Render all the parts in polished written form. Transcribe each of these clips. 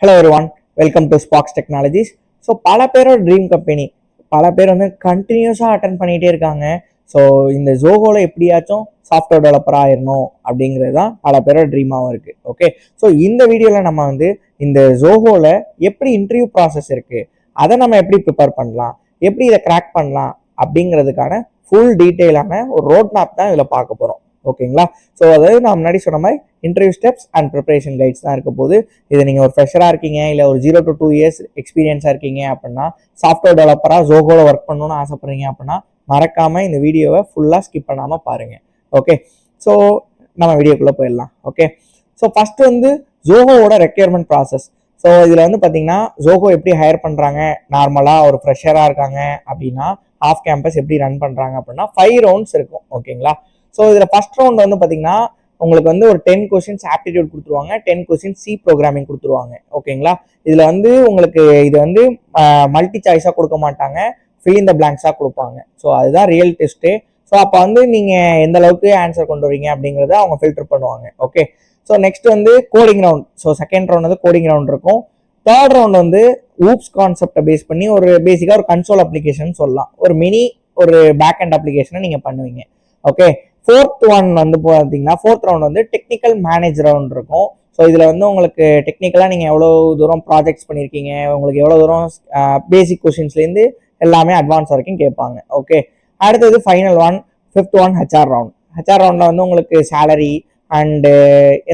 Hello everyone, welcome to Spax technologies. So பல பேரோட dream company, பல பேர் வந்து கண்டினியூஸாக அட்டன் பண்ணிகிட்டே இருக்காங்க. ஸோ இந்த ஜோஹோவில் எப்படியாச்சும் சாஃப்ட்வேர் டெவலப்பர் ஆயிடணும் அப்படிங்கிறது தான் பல பேரோட ட்ரீமாகவும் இருக்குது. ஓகே, ஸோ இந்த வீடியோவில் நம்ம வந்து இந்த ஜோஹோவில் எப்படி இன்டர்வியூ ப்ராசஸ் இருக்குது, அதை நம்ம எப்படி ப்ரிப்பேர் பண்ணலாம், எப்படி இதை கிராக் பண்ணலாம் அப்படிங்கிறதுக்கான ஃபுல் டீட்டெயிலான ஒரு ரோட் மேப் தான் இதில் பார்க்க போகிறோம். ஓகேங்களா? ஸோ அதாவது நான் முன்னாடி சொன்ன மாதிரி interview steps and preparation guides தான் இருக்க போது. இதை நீங்கள் ஒரு ஃப்ரெஷராக இருக்கீங்க, இல்லை ஒரு 0 to 2 years எக்ஸ்பீரியன்ஸாக இருக்கீங்க அப்படின்னா, சாஃப்ட்வேர் டெவலப்பராக ஜோஹோவில் ஒர்க் பண்ணணும்னு ஆசைப்படுறீங்க அப்படின்னா மறக்காமல் இந்த வீடியோவை ஃபுல்லாக ஸ்கிப் பண்ணாமல் பாருங்கள். ஓகே, ஸோ நம்ம வீடியோக்குள்ளே போயிடலாம். ஓகே, ஸோ ஃபஸ்ட்டு வந்து ஜோஹோவோட ரெக்யர்மெண்ட் ப்ராசஸ். ஸோ இதில் வந்து பார்த்தீங்கன்னா ஜோஹோ எப்படி ஹையர் பண்ணுறாங்க, நார்மலாக ஒரு ஃப்ரெஷராக இருக்காங்க அப்படின்னா ஆஃப் கேம்பஸ் எப்படி ரன் பண்ணுறாங்க அப்படின்னா 5 rounds இருக்கும். ஓகேங்களா? ஸோ இதில் ஃபர்ஸ்ட் ரவுண்ட் வந்து பார்த்தீங்கன்னா உங்களுக்கு வந்து ஒரு 10 questions ஆப்டிடியூட் கொடுத்துருவாங்க, 10 questions சி ப்ரோக்ராமிங் கொடுத்துருவாங்க. ஓகேங்களா? இதில் வந்து உங்களுக்கு இது வந்து மல்டி சாய்ஸாக கொடுக்க மாட்டாங்க, ஃபில் இன் த பிளாங்க்ஸாக கொடுப்பாங்க. ஸோ அதுதான் ரியல் டெஸ்ட்டு. ஸோ அப்போ வந்து நீங்கள் எந்த அளவுக்கு ஆன்சர் கொண்டு வரீங்க அப்படிங்கிறத அவங்க ஃபில்டர் பண்ணுவாங்க. ஓகே, ஸோ நெக்ஸ்ட் வந்து coding round. So second round வந்து கோடிங் ரவுண்ட் இருக்கும். தேர்ட் ரவுண்ட் வந்து ஊப்ஸ் கான்செப்டை பேஸ் பண்ணி ஒரு பேசிக்காக ஒரு கன்சோல் அப்ளிகேஷன் சொல்லலாம், ஒரு மினி ஒரு பேக் அண்ட் அப்ளிகேஷனை நீங்கள் பண்ணுவீங்க. ஓகே, ஃபோர்த் ஒன் வந்து பார்த்தீங்கன்னா ஃபோர்த் ரவுண்ட் வந்து டெக்னிக்கல் மேனேஜ் ரவுண்ட் இருக்கும். ஸோ இதில் வந்து உங்களுக்கு டெக்னிக்கலாக நீங்கள் எவ்வளோ தூரம் ப்ராஜெக்ட்ஸ் பண்ணியிருக்கீங்க, உங்களுக்கு எவ்வளோ தூரம் பேசிக் கொஷின்ஸ்லேருந்து எல்லாமே அட்வான்ஸ் வரைக்கும் கேட்பாங்க. ஓகே, அடுத்தது final one, fifth one HR round. HR ரவுண்டில் வந்து உங்களுக்கு சேலரி அண்டு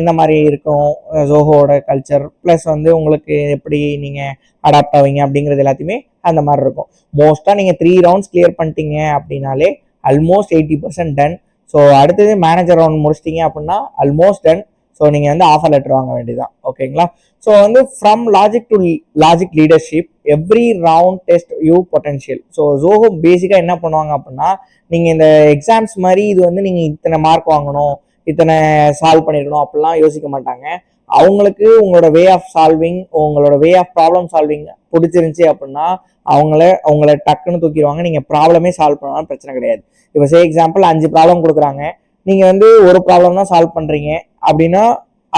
எந்த மாதிரி இருக்கும், ஜோஹோட கல்ச்சர் ப்ளஸ் வந்து உங்களுக்கு எப்படி நீங்கள் அடாப்ட் ஆவீங்க அப்படிங்கிறது எல்லாத்தையுமே அந்த மாதிரி இருக்கும். மோஸ்ட்டாக நீங்கள் 3 rounds கிளியர் பண்ணிட்டீங்க அப்படின்னாலே ஆல்மோஸ்ட் 80% டன். ஸோ அடுத்தது மேனேஜர் ரவுண்ட் முடிச்சிட்டிங்க அப்படின்னா ஆல்மோஸ்ட் டன். ஸோ நீங்கள் வந்து ஆஃபர் லெட்டர் வாங்க வேண்டியதான். ஓகேங்களா? ஸோ வந்து from logic to logic leadership every round test you potential. So Zoho பேசிக்காக என்ன பண்ணுவாங்க அப்படின்னா, நீங்கள் இந்த எக்ஸாம்ஸ் மாதிரி இது வந்து நீங்கள் இத்தனை மார்க் வாங்கணும், இத்தனை சால்வ் பண்ணிருக்கணும் அப்படிலாம் யோசிக்க மாட்டாங்க. அவங்களுக்கு உங்களோட வே ஆஃப் சால்விங், உங்களோட வே ஆஃப் ப்ராப்ளம் சால்விங் பிடிச்சிருந்துச்சி அப்படின்னா அவங்கள டக்குன்னு தூக்கிடுவாங்க. நீங்கள் ப்ராப்ளமே சால்வ் பண்ணாலும் பிரச்சனை கிடையாது. இப்போ சே எக்ஸாம்பிள் 5 ப்ராப்ளம் கொடுக்குறாங்க, நீங்கள் வந்து ஒரு ப்ராப்ளம் தான் சால்வ் பண்ணுறீங்க அப்படின்னா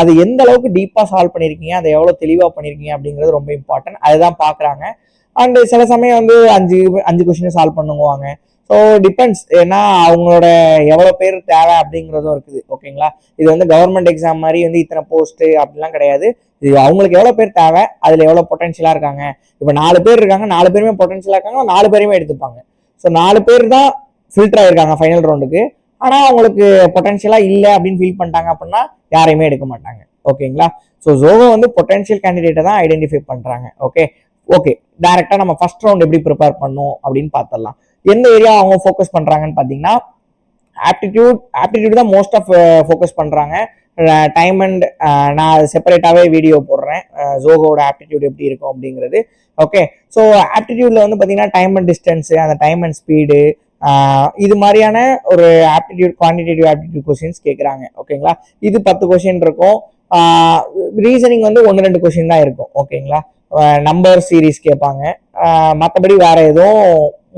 அது எந்த அளவுக்கு டீப்பாக சால்வ் பண்ணியிருக்கீங்க, அதை எவ்வளோ தெளிவாக பண்ணியிருக்கீங்க அப்படிங்கிறது ரொம்ப இம்பார்ட்டன்ட். அதுதான் பார்க்குறாங்க. அண்டு சில சமயம் வந்து அஞ்சு கொஸ்டின் சால்வ் பண்ணுவாங்க. ஸோ டிபெண்ட்ஸ், ஏன்னா அவங்களோட எவ்வளோ பேர் தேவை அப்படிங்கிறதும் இருக்குது. ஓகேங்களா? இது வந்து கவர்மெண்ட் எக்ஸாம் மாதிரி வந்து இத்தனை போஸ்ட்டு அப்படிலாம் கிடையாது. இது அவங்களுக்கு எவ்வளோ பேர் தேவை, அதில் எவ்வளோ பொட்டன்ஷியலாக இருக்காங்க. இப்போ 4 பேர் இருக்காங்க, 4 பேருமே பொட்டன்ஷியலாக இருக்காங்க, 4 பேருமே எடுத்துப்பாங்க. ஸோ 4 பேர் தான் ஃபில்டர் ஆயிருக்காங்க ஃபைனல் ரவுண்டுக்கு. ஆனால் அவங்களுக்கு பொட்டன்ஷியலாக இல்லை அப்படின்னு ஃபீல் பண்ணிட்டாங்க அப்படின்னா யாரையுமே எடுக்க மாட்டாங்க. ஓகேங்களா? ஸோ ஜோஹோ வந்து பொட்டன்ஷியல் கேண்டிடேட்டை தான் ஐடென்டிஃபை பண்ணுறாங்க. ஓகே, டேரெக்டாக நம்ம ஃபர்ஸ்ட் ரவுண்ட் எப்படி ப்ரிப்பேர் பண்ணணும் அப்படின்னு பார்த்துடலாம். எந்த ஏரியா அவங்க ஃபோக்கஸ் பண்ணுறாங்கன்னு பார்த்தீங்கன்னா ஆப்டிடியூட் தான் மோஸ்ட் ஆஃப் ஃபோக்கஸ் பண்ணுறாங்க. டைம் அண்ட் நான் அது செப்பரேட்டாகவே வீடியோ போடுறேன், ஜோஹோட ஆப்டிடியூட் எப்படி இருக்கும் அப்படிங்கிறது. ஓகே, ஸோ ஆப்டிடியூட்ல வந்து பார்த்தீங்கன்னா டைம் அண்ட் டிஸ்டன்ஸு, அந்த டைம் அண்ட் ஸ்பீடு, இது மாதிரியான ஒரு ஆப்டிடியூட் குவான்டிடேட்டிவ் ஆப்டிடியூட் கொஸ்டின்ஸ் கேட்குறாங்க. ஓகேங்களா? இது 10 கொஸ்டின் இருக்கும். ரீசனிங் வந்து 1-2 கொஸ்டின் தான் இருக்கும். ஓகேங்களா? நம்பர் சீரீஸ் கேட்பாங்க, மற்றபடி வேற எதுவும்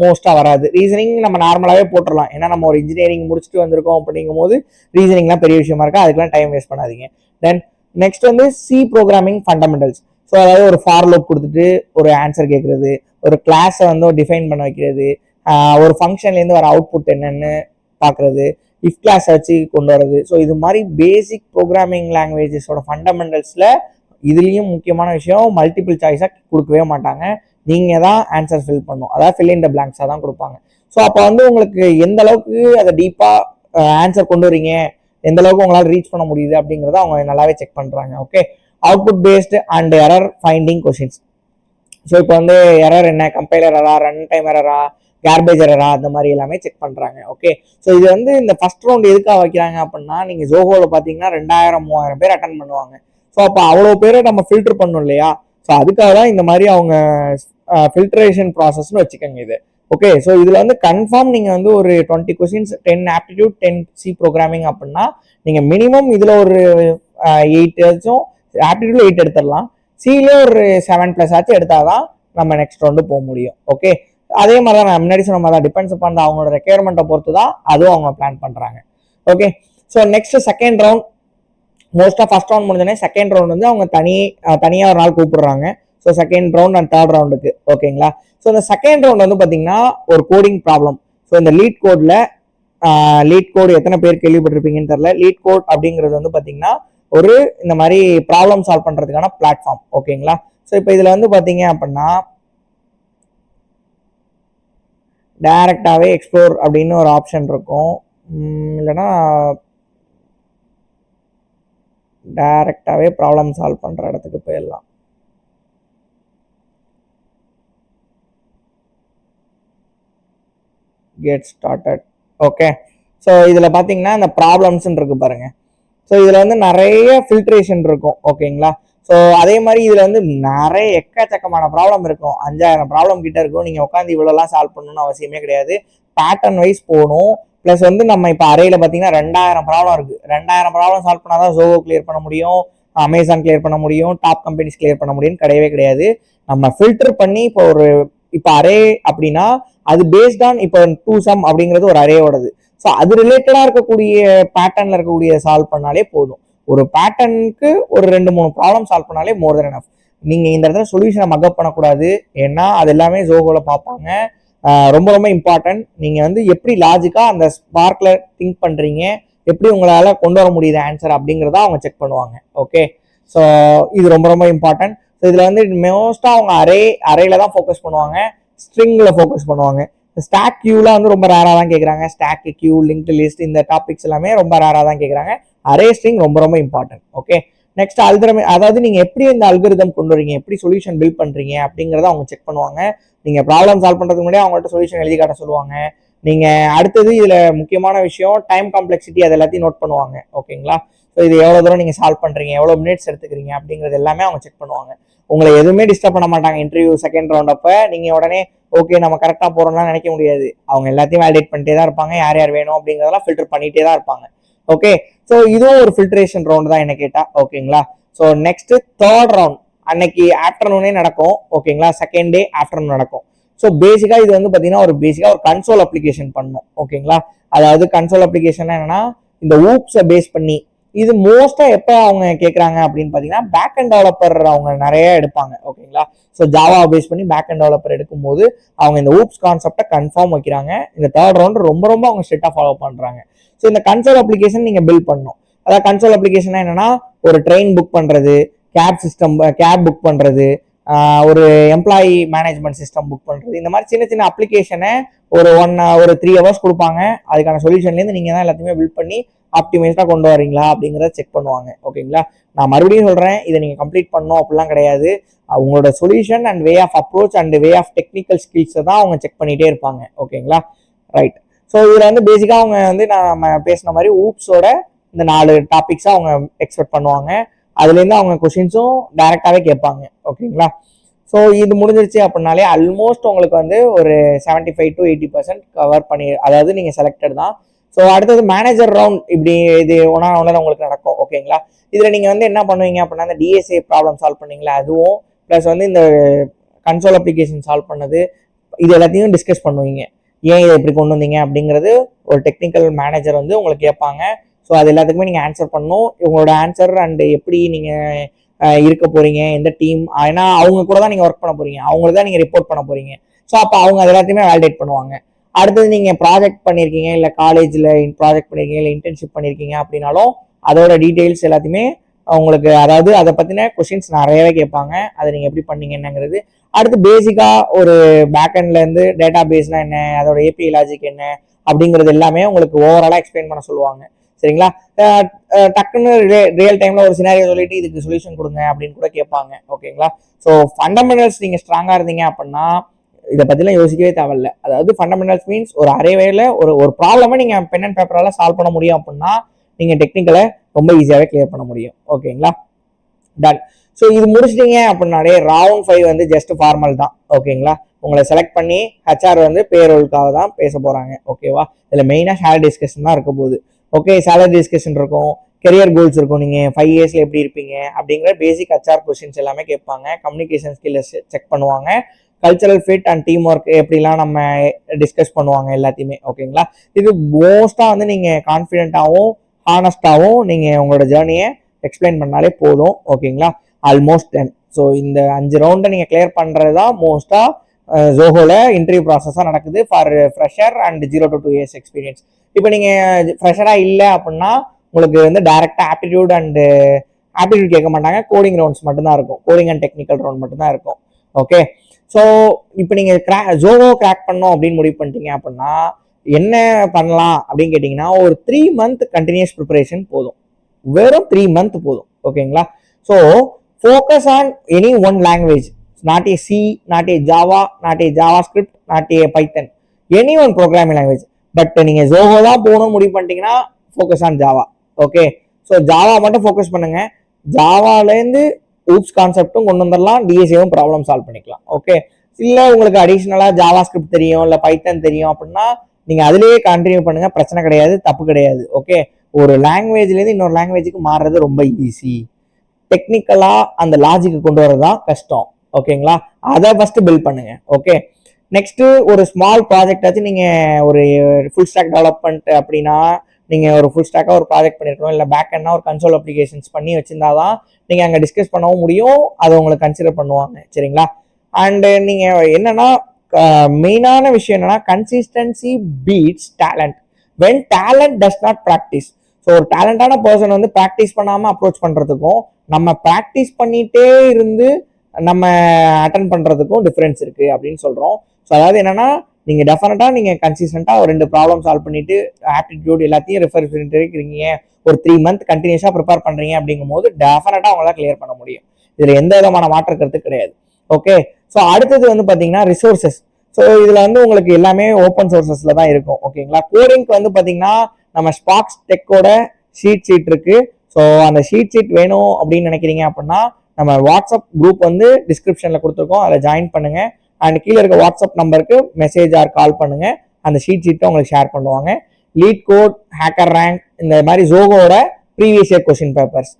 மோஸ்ட்டாக வராது. ரீசனிங் நம்ம நார்மலாகவே போட்டுடலாம், ஏன்னா நம்ம ஒரு இன்ஜினியரிங் முடிச்சுட்டு வந்திருக்கோம் அப்படிங்கும் போது ரீசனிங்லாம் பெரிய விஷயமா இருக்கா, அதுக்கெல்லாம் டைம் வேஸ்ட் பண்ணாதீங்க. தென் நெக்ஸ்ட் வந்து சி ப்ரோக்ராமிங் ஃபண்டமெண்டல்ஸ். ஸோ அதாவது ஒரு ஃபார் லூப் கொடுத்துட்டு ஒரு ஆன்சர் கேட்குறது, ஒரு கிளாஸை வந்து டிஃபைன் பண்ண வைக்கிறது, ஒரு ஃபங்க்ஷன்லேருந்து வர அவுட்புட் என்னன்னு பார்க்குறது, இஃப் கிளாஸ் வச்சு கொண்டு வரது. ஸோ இது மாதிரி பேசிக் ப்ரோக்ராமிங் லாங்குவேஜஸோட ஃபண்டமெண்டல்ஸில் இதுலேயும் முக்கியமான விஷயம் மல்டிபிள் சாய்ஸாக கொடுக்கவே மாட்டாங்க. நீங்கள் தான் ஆன்சர் ஃபில் பண்ணணும், அதாவது ஃபில் இன் த பிளாங்க்ஸாக தான் கொடுப்பாங்க. ஸோ அப்போ வந்து உங்களுக்கு எந்த அளவுக்கு அதை டீப்பாக ஆன்சர் கொண்டு வரீங்க, எந்த அளவுக்கு உங்களால் ரீச் பண்ண முடியுது அப்படிங்கிறத அவங்க நல்லாவே செக் பண்ணுறாங்க. Okay, output based and error finding questions. So இப்போ வந்து எரர் என்ன, கம்பைலர் எரரா, ரன் டைம் எரரா, கேர்பேஜ் எரரா, அந்த மாதிரி எல்லாமே செக் பண்ணுறாங்க. ஓகே, ஸோ இது வந்து இந்த ஃபர்ஸ்ட் ரவுண்ட் எதுக்காக வைக்கிறாங்க அப்படின்னா, நீங்கள் ஜோஹோவில் பார்த்தீங்கன்னா 2000-3000 பேர் அட்டன் பண்ணுவாங்க. ஸோ அப்போ அவ்வளோ பேரை நம்ம ஃபில்டர் பண்ணணும் இல்லையா? ஸோ அதுக்காக தான் இந்த மாதிரி அவங்க ஃபில்ட்ரேஷன் ப்ராசஸ்னு வச்சுக்கோங்க இது. ஓகே, ஸோ இதில் வந்து கன்ஃபார்ம் நீங்கள் வந்து ஒரு 20 கொஸ்டின்ஸ், 10 ஆப்டிடியூட், 10 சி ப்ரோக்ராமிங் அப்படின்னா நீங்கள் மினிமம் இதில் ஒரு 8 ஆச்சும், ஆப்டிடியூட்ல 8 எடுத்துடலாம், சிலே ஒரு 7+ ஆச்சு எடுத்தாதான் நம்ம நெக்ஸ்ட் ரவுண்டு போக முடியும். ஓகே, அதே மாதிரி தான் நான் முன்னாடி சொன்ன மாதிரி தான், டிபெண்ட்ஸ் அப்பான் அவங்களோட ரெக்யர்மெண்ட்டை பொறுத்து தான் அதுவும் அவங்க பிளான் பண்ணுறாங்க. Okay, so next second round மோஸ்ட்டாக ஃபர்ஸ்ட் ரவுண்ட் முடிஞ்சோடனே செகண்ட் ரவுண்ட் வந்து அவங்க தனியாக ஒரு நாள் கூப்பிடுறாங்க. So second round and third ரவுண்டுக்கு ஓகேங்களா. ஸோ இந்த செகண்ட் ரவுண்ட் வந்து பார்த்தீங்கன்னா ஒரு கோடிங் ப்ராப்ளம். ஸோ இந்த லீட் கோடு எத்தனை பேர் கேள்விப்பட்டிருப்பீங்கன்னு தெரியல. லீட் கோட் அப்படிங்கிறது வந்து பார்த்தீங்கன்னா ஒரு இந்த மாதிரி ப்ராப்ளம் சால்வ் பண்ணுறதுக்கான பிளாட்ஃபார்ம் ஓகேங்களா. ஸோ இப்போ இதில் வந்து பார்த்தீங்க அப்படின்னா டைரக்டாகவே எக்ஸ்ப்ளோர் அப்படின்னு ஒரு ஆப்ஷன் இருக்கும். இல்லைன்னா டைரக்டாகவே ப்ராப்ளம் சால்வ் பண்ணுற இடத்துக்கு போயிடலாம். Get started. ஓகே. ஸோ இதில் பார்த்தீங்கன்னா இந்த ப்ராப்ளம்ஸ்ன்னு இருக்கு பாருங்க. ஸோ இதில் வந்து நிறைய ஃபில்ட்ரேஷன் இருக்கும் ஓகேங்களா. ஸோ அதே மாதிரி இதில் வந்து நிறைய எக்கச்சக்கமான ப்ராப்ளம் இருக்கும். 5000 ப்ராப்ளம் கிட்ட இருக்கும். நீங்கள் உட்காந்து இவ்வளோலாம் சால்வ் பண்ணணும்னு அவசியமே கிடையாது. பேட்டர்ன் வைஸ் போகணும். ப்ளஸ் வந்து நம்ம இப்போ அறையில் பார்த்தீங்கன்னா 2000 ப்ராப்ளம் இருக்குது. 2000 ப்ராப்ளம் சால்வ் பண்ணால் தான் ஜோகோ கிளியர் பண்ண முடியும், அமேசான் கிளியர் பண்ண முடியும், டாப் கம்பெனிஸ் கிளியர் பண்ண முடியும்னு கிடையவே கிடையாது. நம்ம ஃபில்டர் பண்ணி இப்போ அரே அப்படின்னா அது பேஸ்ட் ஆன் இப்போ 2 சம் அப்படிங்கிறது ஒரு அரேயோடது. ஸோ அது ரிலேட்டடாக இருக்கக்கூடிய பேட்டர்னில் இருக்கக்கூடிய சால்வ் பண்ணாலே போதும். ஒரு பேட்டர்னுக்கு ஒரு 2-3 ப்ராப்ளம் சால்வ் பண்ணாலே மோர் தென் எனஃப். நீங்கள் இந்த இடத்துல சொல்யூஷனை மக்கப் பண்ணக்கூடாது. ஏன்னா அது எல்லாமே ஜோகோவில் பார்ப்பாங்க. ரொம்ப ரொம்ப இம்பார்ட்டன்ட். நீங்கள் வந்து எப்படி லாஜிக்காக அந்த ஸ்பார்க்கில் திங்க் பண்ணுறீங்க, எப்படி உங்களால் கொண்டு வர முடியுது ஆன்சர் அப்படிங்கிறத அவங்க செக் பண்ணுவாங்க. ஓகே. ஸோ இது ரொம்ப ரொம்ப இம்பார்ட்டன்ட். ஸோ இதில் வந்து மோஸ்ட்டாக அவங்க அரேல தான் ஃபோக்கஸ் பண்ணுவாங்க, ஸ்ட்ரிங்கில் ஃபோக்கஸ் பண்ணுவாங்க. ஸ்டாக் கியூலாம் வந்து ரொம்ப ரேராக தான் கேட்குறாங்க. ஸ்டாக் கியூ, லிங்க்டு லிஸ்ட், இந்த டாபிக்ஸ் எல்லாமே ரொம்ப ரேராக தான் கேட்குறாங்க. அரே ஸ்ட்ரிங் ரொம்ப ரொம்ப இம்பார்ட்டன்ட். ஓகே. நெக்ஸ்ட் அதாவது நீங்கள் எப்படி இந்த அல்கரிதம் கொண்டு வரீங்க, எப்படி சொல்யூஷன் பில்ட் பண்ணுறீங்க அப்படிங்கிறத அவங்க செக் பண்ணுவாங்க. நீங்கள் ப்ராப்ளம் சால்வ் பண்ணுறதுக்கு முன்னாடி அவங்கள்ட்ட சொல்யூஷன் எழுதி காட்ட சொல்லுவாங்க. நீங்கள் அடுத்தது இதில் முக்கியமான விஷயம் டைம் காம்ப்ளெக்சிட்டி, அது எல்லாத்தையும் நோட் பண்ணுவாங்க ஓகேங்களா. ஸோ இது எவ்வளோ தூரம் நீங்கள் சால்வ் பண்ணுறீங்க, எவ்வளோ மினிட்ஸ் எடுத்துக்கிறீங்க அப்படிங்கிறது எல்லாமே அவங்க செக் பண்ணுவாங்க. உங்களை எதுவுமே டிஸ்டர்ப் பண்ண மாட்டாங்க. இன்டர்வியூ செகண்ட் ரவுண்ட் அப்போ நீங்கள் உடனே ஓகே நம்ம கரெக்டாக போகிறோம்லாம் நினைக்க முடியாது. அவங்க எல்லாத்தையும் வேலிடேட் பண்ணிட்டே தான் இருப்பாங்க. யார் யார் வேணும் அப்படிங்கிறதெல்லாம் ஃபில்டர் பண்ணிகிட்டே தான் இருப்பாங்க. ஓகே. ஸோ இதுவும் ஒரு ஃபில்ட்ரேஷன் ரவுண்ட் தான் என்ன கேட்டால் ஓகேங்களா. ஸோ நெக்ஸ்ட் தேர்ட் ரவுண்ட் அன்னைக்கு ஆஃப்டர்நூனே நடக்கும் ஓகேங்களா. செகண்ட் டே ஆஃப்டர்நூன் நடக்கும். ஸோ பேசிக்காக இது வந்து பார்த்தீங்கன்னா ஒரு கன்சோல் அப்ளிகேஷன் பண்ணணும் ஓகேங்களா. அதாவது கன்சோல் அப்ளிகேஷன் என்னன்னா இந்த ஊப்ஸை பேஸ் பண்ணி இது மோஸ்ட்டாக எப்போ அவங்க கேட்குறாங்க அப்படின்னு பார்த்தீங்கன்னா பேக் அண்ட் டெவலப்பர் அவங்க நிறைய எடுப்பாங்க ஓகேங்களா. ஸோ ஜாவா பேஸ் பண்ணி பேக் அண்ட் டெவலப்பர் எடுக்கும்போது அவங்க இந்த ஊப்ஸ் கான்செப்டை கன்ஃபார்ம் வைக்கிறாங்க. இந்த தேர்ட் ரவுண்ட் ரொம்ப ரொம்ப அவங்க ஸ்ட்ரிக்டாக ஃபாலோ பண்ணுறாங்க. ஸோ இந்த கன்சோல் அப்ளிகேஷன் நீங்கள் பில்ட் பண்ணணும். அதாவது கன்சோல் அப்ளிகேஷன் என்னன்னா ஒரு ட்ரெயின் புக் பண்ணுறது, கேப் புக் பண்ணுறது, ஒரு எம்ப்ளாயி மேனேஜ்மெண்ட் சிஸ்டம் புக் பண்ணுறது, இந்த மாதிரி சின்ன சின்ன அப்ளிகேஷனை ஒரு 3 ஹவர்ஸ் கொடுப்பாங்க. அதுக்கான சொல்யூஷன்லேருந்து நீங்கள் தான் எல்லாத்தையுமே பில்ட் பண்ணி ஆப்டிமைஸ்டாக கொண்டு வரீங்களா அப்படிங்கிறத செக் பண்ணுவாங்க ஓகேங்களா. நான் மறுபடியும் சொல்கிறேன், இதை நீங்கள் கம்ப்ளீட் பண்ணணும் அப்படிலாம் கிடையாது. அவங்களோட solution and way of approach and way of technical ஸ்கில்ஸை தான் அவங்க செக் பண்ணிகிட்டே இருப்பாங்க ஓகேங்களா. ரைட். ஸோ இதில் வந்து பேசிக்காக அவங்க வந்து நம்ம பேசின மாதிரி ஊப்ஸோட இந்த 4 டாபிக்ஸாக அவங்க எக்ஸ்பெக்ட் பண்ணுவாங்க. அதுலேருந்து அவங்க கொஷின்ஸும் டைரெக்டாகவே கேட்பாங்க ஓகேங்களா. ஸோ இது முடிஞ்சிருச்சு அப்படின்னாலே ஆல்மோஸ்ட் உங்களுக்கு வந்து ஒரு 75 to 80% கவர் பண்ணி, அதாவது நீங்கள் செலக்டட் தான். ஸோ அடுத்தது மேனேஜர் ரவுண்ட், இப்படி இது ஒன்றா உங்களுக்கு நடக்கும் ஓகேங்களா. இதில் நீங்கள் வந்து என்ன பண்ணுவீங்க அப்படின்னா இந்த டிஎஸ்ஏ ப்ராப்ளம் சால்வ் பண்ணீங்களா அதுவும், ப்ளஸ் வந்து இந்த கன்சோல் அப்ளிகேஷன் சால்வ் பண்ணது, இது எல்லாத்தையும் டிஸ்கஸ் பண்ணுவீங்க. ஏன் இதை எப்படி கொண்டு வந்தீங்க அப்படிங்கிறது ஒரு டெக்னிக்கல் மேனேஜர் வந்து உங்களுக்கு கேட்பாங்க. ஸோ அது எல்லாத்துக்குமே நீங்கள் ஆன்சர் பண்ணணும். இவங்களோட ஆன்சர் அண்ட் எப்படி நீங்கள் இருக்க போகிறீங்க, எந்த டீம், ஏன்னா அவங்க கூட தான் நீங்கள் ஒர்க் பண்ண போகிறீங்க, அவங்களுக்கு தான் நீங்கள் ரிப்போர்ட் பண்ண போகிறீங்க. ஸோ அப்போ அவங்க அது எல்லாத்தையுமே வேலிடேட் பண்ணுவாங்க. அடுத்தது நீங்கள் ப்ராஜெக்ட் பண்ணியிருக்கீங்க, இல்லை காலேஜில் ப்ராஜெக்ட் பண்ணியிருக்கீங்க, இல்லை இன்டர்ன்ஷிப் பண்ணியிருக்கீங்க அப்படின்னாலும் அதோட டீட்டெயில்ஸ் எல்லாத்தையுமே உங்களுக்கு, அதாவது அதை பற்றின கொஷின்ஸ் நிறையவே கேட்பாங்க. அதை நீங்கள் எப்படி பண்ணீங்க என்னங்கிறது. அடுத்து பேசிக்காக ஒரு பேக்எண்ட்லேருந்து டேட்டா பேஸ்னால் என்ன, அதோட ஏபிஐ லாஜிக் என்ன அப்படிங்கிறது எல்லாமே உங்களுக்கு ஓவராலாக எக்ஸ்பிளைன் பண்ண சொல்லுவாங்க. சரிங்களா. டக்குன்னு ரியல் டைமில் ஒரு சினாரியோ சொல்லிட்டு இதுக்கு சொல்யூஷன் கொடுங்க அப்படின்னு கூட கேட்பாங்க ஓகேங்களா. ஸோ ஃபண்டமெண்டல்ஸ் நீங்கள் ஸ்ட்ராங்காக இருந்தீங்க அப்படின்னா இதை பற்றிலாம் யோசிக்கவே தேவையில்லை. அதாவது ஃபண்டமெண்டல்ஸ் மீன்ஸ் ஒரு அரேவேல ஒரு ப்ராப்ளமை நீங்கள் பென் அண்ட் பேப்பரால் சால்வ் பண்ண முடியும் அப்படின்னா நீங்கள் டெக்னிக்கலை ரொம்ப ஈஸியாகவே கிளியர் பண்ண முடியும் ஓகேங்களா. டன். ஸோ இது முடிச்சிட்டீங்க அப்படின்னாலே ரவுண்ட் 5 வந்து ஜஸ்ட் ஃபார்மல் தான் ஓகேங்களா. உங்களை செலக்ட் பண்ணி ஹெச்ஆர் வந்து பேரோலுக்காக தான் பேச போகிறாங்க ஓகேவா. இதில் மெயினாக சேலரி டிஸ்கஷன் தான் இருக்க போகுது. ஓகே, சேலரி டிஸ்கஷன் இருக்கும், கெரியர் கோல்ஸ் இருக்கும், நீங்கள் 5 இயர்ஸில் எப்படி இருப்பீங்க அப்படிங்கிற பேசிக் ஹெச்ஆர் கொஸ்டின்ஸ் எல்லாமே கேட்பாங்க. கம்யூனிகேஷன் ஸ்கில்ஸ் செக் பண்ணுவாங்க. Cultural fit and team work எப்படிலாம் நம்ம டிஸ்கஸ் பண்ணுவாங்க எல்லாத்தையுமே ஓகேங்களா. இது மோஸ்ட்டாக வந்து நீங்கள் கான்ஃபிடென்ட்டாகவும் ஹானஸ்டாகவும் நீங்கள் உங்களோட ஜேர்னியை எக்ஸ்பிளைன் பண்ணாலே போதும். ஓகேங்களா, ஆல்மோஸ்ட் தென். ஸோ இந்த 5 ரவுண்டை நீங்கள் கிளியர் பண்ணுறது தான் மோஸ்ட்டாக ஜோஹோல இன்டர்வியூ ப்ராசஸாக நடக்குது for fresher and 0 to 2 years experience. இப்போ நீங்கள் ஃப்ரெஷராக இல்லை அப்படின்னா உங்களுக்கு வந்து டைரெக்டாக ஆப்டிடியூட் அண்டு ஆப்டிடியூட் கேட்க மாட்டாங்க, கோடிங் ரவுண்ட்ஸ் மட்டும்தான் இருக்கும், கோடிங் அண்ட் டெக்னிக்கல் ரவுண்ட் மட்டும்தான் இருக்கும். ஓகே, ஸோ இப்போ நீங்கள் ஜோஹோ கிராக் பண்ணோம் அப்படின்னு முடிவு பண்ணிட்டீங்க அப்படின்னா என்ன பண்ணலாம் அப்படின்னு கேட்டிங்கன்னா ஒரு 3 month கண்டினியூஸ் ப்ரிப்பரேஷன் போதும், வெறும் 3 month போதும். ஓகேங்களா, so focus on any one language, not A C, not a Java, not a Java script, not a Python, any one programming language. But நீங்கள் ஜோஹோ தான் போகணும்னு முடிவு பண்ணிட்டீங்கன்னா focus on Java. Okay, so Java மட்டும் focus பண்ணுங்க. ஜாவாலேருந்து oops கான்செப்டும் கொண்டு வந்துடலாம், டிஎஸ்ஏவும் problem solve பண்ணிக்கலாம். ஓகே, இல்லை உங்களுக்கு அடிஷ்னலாக ஜாவா ஸ்கிரிப்ட் தெரியும், இல்லை பைத்தன் தெரியும் அப்படின்னா நீங்கள் அதுலேயே கண்டினியூ பண்ணுங்க, பிரச்சனை கிடையாது, தப்பு கிடையாது. ஓகே, ஒரு லாங்குவேஜ்லேருந்து இன்னொரு லாங்குவேஜுக்கு மாறுறது ரொம்ப ஈஸி. டெக்னிக்கலாக அந்த லாஜிக்கு கொண்டு வரது தான் கஷ்டம். ஓகேங்களா, அதை ஃபஸ்ட்டு பில்ட் பண்ணுங்க. ஓகே, நெக்ஸ்ட்டு ஒரு ஸ்மால் ப்ராஜெக்ட் ஆச்சு, நீங்கள் ஒரு ஃபுல் ஸ்டாக் டெவலப்மெண்ட் அப்படின்னா நீங்கள் ஒரு ஃபுல் ஸ்டாக்காக ஒரு ப்ராஜெக்ட் பண்ணியிருக்கணும், இல்லை பேக் எண்ட்னா ஒரு கன்சோல் அப்ளிகேஷன்ஸ் பண்ணி வச்சிருந்தா தான் நீங்கள் அங்கே டிஸ்கஸ் பண்ணவும் முடியும், அதை உங்களுக்கு கன்சிடர் பண்ணுவாங்க. சரிங்களா, அண்டு நீங்கள் என்னன்னா மெயினான விஷயம் என்னன்னா consistency beats talent when talent does not practice. So ஒரு டேலண்டான பர்சன் வந்து ப்ராக்டிஸ் பண்ணாமல் அப்ரோச் பண்ணுறதுக்கும் நம்ம ப்ராக்டிஸ் பண்ணிகிட்டே இருந்து நம்ம அட்டன் பண்ணுறதுக்கும் டிஃப்ரென்ஸ் இருக்குது அப்படின்னு சொல்கிறோம். ஸோ அதாவது என்னன்னா நீங்கள் டெஃபினட்டாக நீங்கள் கன்சிஸ்டண்ட்டாக ஒரு 2 ப்ராப்ளம் சால்வ் பண்ணிட்டு ஆப்டிடியூட் எல்லாத்தையும் ரெஃபர் பண்ணிட்டு இருக்கிறீங்க, ஒரு 3 month கண்டினியூஸாக ப்ரிப்பேர் பண்ணுறீங்க அப்படிங்கும் போது டெஃபினட்டாக அவங்களால கிளியர் பண்ண முடியும். இதில் எந்த விதமான மாற்று கருத்து கிடையாது. ஓகே, ஸோ அடுத்தது வந்து பார்த்தீங்கன்னா ரிசோர்ஸஸ். ஸோ இதில் வந்து உங்களுக்கு எல்லாமே ஓப்பன் சோர்சஸில் தான் இருக்கும். ஓகேங்களா, கோடிங்க்கு வந்து பார்த்தீங்கன்னா நம்ம ஸ்பார்க்ஸ் டெக்கோட ஷீட் இருக்கு. ஸோ அந்த ஷீட் வேணும் அப்படின்னு நினைக்கிறீங்க அப்படின்னா நம்ம வாட்ஸ்அப் குரூப் வந்து டிஸ்கிரிப்ஷனில் கொடுத்துருக்கோம், அதில் ஜாயின் பண்ணுங்க. அண்ட் கீழே இருக்க வாட்ஸ்அப் நம்பருக்கு மெசேஜ் ஆர் கால் பண்ணுங்க, அந்த ஷீட்டை உங்களுக்கு ஷேர் பண்ணுவாங்க. லீட் கோட், ஹேக்கர் ரேங்க், இந்த மாதிரி ஜோகோட ப்ரீவியஸ் இயர் கொஸ்டின் பேப்பர்ஸ்,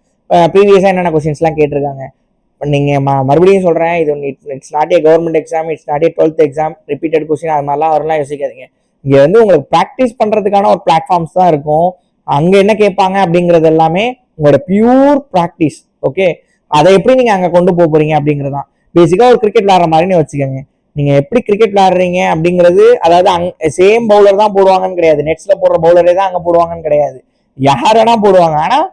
ப்ரீவியஸாக என்னென்ன கொஸ்டின்ஸ்லாம் கேட்டிருக்காங்க. நீங்கள் மறுபடியும் சொல்கிறேன், இது it's not a government exam, it's not a 12th exam, repeated question அது மாதிரிலாம் வரலாம் யோசிக்காதீங்க. இங்கே வந்து உங்களுக்கு ப்ராக்டிஸ் பண்ணுறதுக்கான ஒரு பிளாட்ஃபார்ம்ஸ் தான் இருக்கும். அங்கே என்ன கேட்பாங்க அப்படிங்கிறது எல்லாமே உங்களோட பியூர் ப்ராக்டிஸ். ஓகே, அதை எப்படி நீங்கள் அங்கே கொண்டு போக போகிறீங்க அப்படிங்கிறது தான். பேசிக்காக ஒரு கிரிக்கெட் விளாட்ற மாதிரின்னு வச்சுக்கோங்க. நீங்கள் எப்படி கிரிக்கெட் விளாடுறீங்க அப்படிங்கிறது, அதாவது சேம் பவுலர் தான் போடுவாங்கன்னு கிடையாது, நெட்ஸில் போடுற பவுலரே தான் அங்கே போடுவாங்கன்னு கிடையாது, யார் வேணா போடுவாங்க. ஆனால்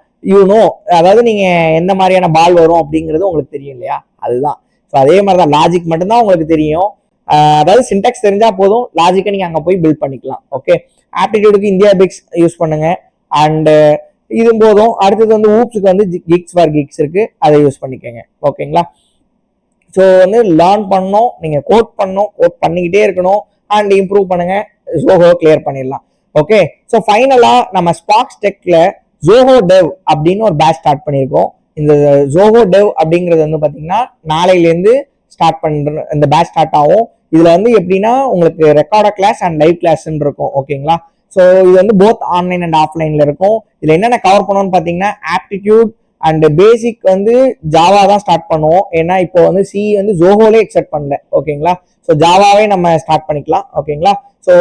அதாவது நீங்க எந்த மாதிரியான பால் வரும் அப்படிங்கிறது உங்களுக்கு தெரியும் இல்லையா, அதுதான். ஸோ அதே மாதிரி தான் லாஜிக் மட்டும்தான் உங்களுக்கு தெரியும். அதாவது சின்டாக்ஸ் தெரிஞ்சா போதும், லாஜிக்கை நீங்க அங்க போய் பில்ட் பண்ணிக்கலாம். ஓகே, ஆப்டிடியூடுக்கு இந்தியா பிக்ஸ் யூஸ் பண்ணுங்க, அண்ட் இது போதும். அடுத்தது வந்து ஊப்ஸுக்கு வந்து கிக்ஸ் ஃபார் கிக்ஸ் இருக்கு, அதை யூஸ் பண்ணிக்கோங்க. ஓகேங்களா, ஸோ வந்து லேர்ன் பண்ணணும், நீங்க கோட் பண்ணணும், கோட் பண்ணிக்கிட்டே இருக்கணும், அண்ட் இம்ப்ரூவ் பண்ணுங்க, ஜோஹோ கிளியர் பண்ணிடலாம். ஓகே, ஸோ ஃபைனலா நம்ம ஸ்பார்க்ஸ் டெக்ல ஜோஹோ டெவ் அப்படின்னு ஒரு பேட்ச் ஸ்டார்ட் பண்ணியிருக்கோம். இந்த ஜோஹோ டெவ் அப்படிங்கிறது வந்து பார்த்தீங்கன்னா நாளையிலேருந்து ஸ்டார்ட் பண்ணுற இந்த பேட்ச் ஸ்டார்ட் ஆகும். இதில் வந்து எப்படின்னா உங்களுக்கு ரெக்கார்ட கிளாஸ் அண்ட் லைவ் கிளாஸ்ன்னு இருக்கும். ஓகேங்களா, ஸோ இது வந்து போத் ஆன்லைன் அண்ட் ஆஃப்லைனில் இருக்கும். இதில் என்னென்ன கவர் பண்ணணும்னு பார்த்தீங்கன்னா ஆப்டிடியூட் அண்ட் பேசிக் வந்து ஜாவா தான் ஸ்டார்ட் பண்ணுவோம். ஏன்னா இப்போ வந்து சி வந்து ஜோஹோலே எக்ஸெப்ட் பண்ணல. ஓகேங்களா, ஸோ ஜாவாவே நம்ம ஸ்டார்ட் பண்ணிக்கலாம். ஓகேங்களா, ஸோ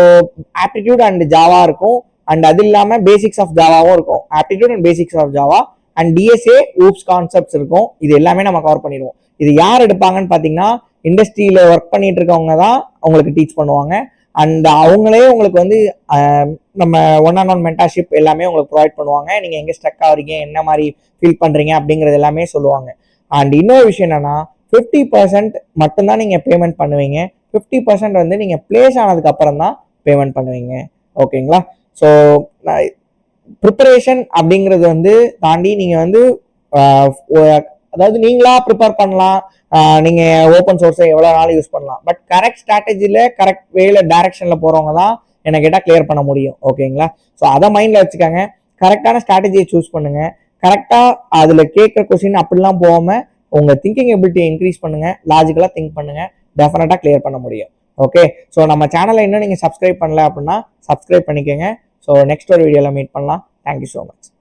ஆப்டிடியூட் அண்ட் ஜாவா இருக்கும், அண்ட் அது இல்லாமல் பேசிக்ஸ் ஆஃப் ஜாவாவும் இருக்கும். Aptitude and basics of Java and DSA OOPS concepts இருக்கும். இது எல்லாமே நம்ம கவர் பண்ணிடுவோம். இது யார் எடுப்பாங்கன்னு பார்த்தீங்கன்னா இண்டஸ்ட்ரியில ஒர்க் பண்ணிட்டு இருக்கவங்க தான் உங்களுக்கு டீச் பண்ணுவாங்க. அண்ட் அவங்களே உங்களுக்கு வந்து நம்ம 1-on-1 மென்டார்ஷிப் எல்லாமே உங்களுக்கு ப்ரொவைட் பண்ணுவாங்க. நீங்கள் எங்கே ஸ்ட்ரக் ஆகிறீங்க, என்ன மாதிரி ஃபீல் பண்ணுறீங்க அப்படிங்கிறது எல்லாமே சொல்லுவாங்க. அண்ட் இன்னொரு விஷயம் என்னன்னா 50% மட்டும்தான் நீங்கள் பேமெண்ட் பண்ணுவீங்க. 50% வந்து நீங்கள் பிளேஸ் ஆனதுக்கு அப்புறம் தான் பேமெண்ட் பண்ணுவீங்க. ஓகேங்களா, ஸோ ப்ரிப்பரேஷன் அப்படிங்கிறது வந்து தாண்டி நீங்கள் வந்து அதாவது நீங்களா ப்ரிப்பேர் பண்ணலாம், நீங்கள் ஓப்பன் சோர்ஸை எவ்வளோ நாள் யூஸ் பண்ணலாம். பட் கரெக்ட் ஸ்ட்ராட்டஜியில் கரெக்ட் வேல டைரக்ஷனில் போகிறவங்க தான் எனக்கு கேட்டால் கிளியர் பண்ண முடியும். ஓகேங்களா, ஸோ அதை மைண்டில் வச்சுக்கோங்க. கரெக்டான ஸ்ட்ராட்டஜியை சூஸ் பண்ணுங்கள். கரெக்டாக அதில் கேட்குற கொஸ்டின் அப்படிலாம் போகாமல் உங்கள் திங்கிங் எபிலிட்டியை இன்க்ரீஸ் பண்ணுங்கள், லாஜிக்கலாக திங்க் பண்ணுங்கள், டெஃபினட்டாக கிளியர் பண்ண முடியும். ஓகே, ஸோ நம்ம சேனலை இன்னும் நீங்கள் சப்ஸ்கிரைப் பண்ணல அப்படின்னா சப்ஸ்கிரைப் பண்ணிக்கோங்க. ஸோ நெக்ஸ்ட் ஒரு வீடியோவில் மீட் பண்ணலாம். Thank you so much.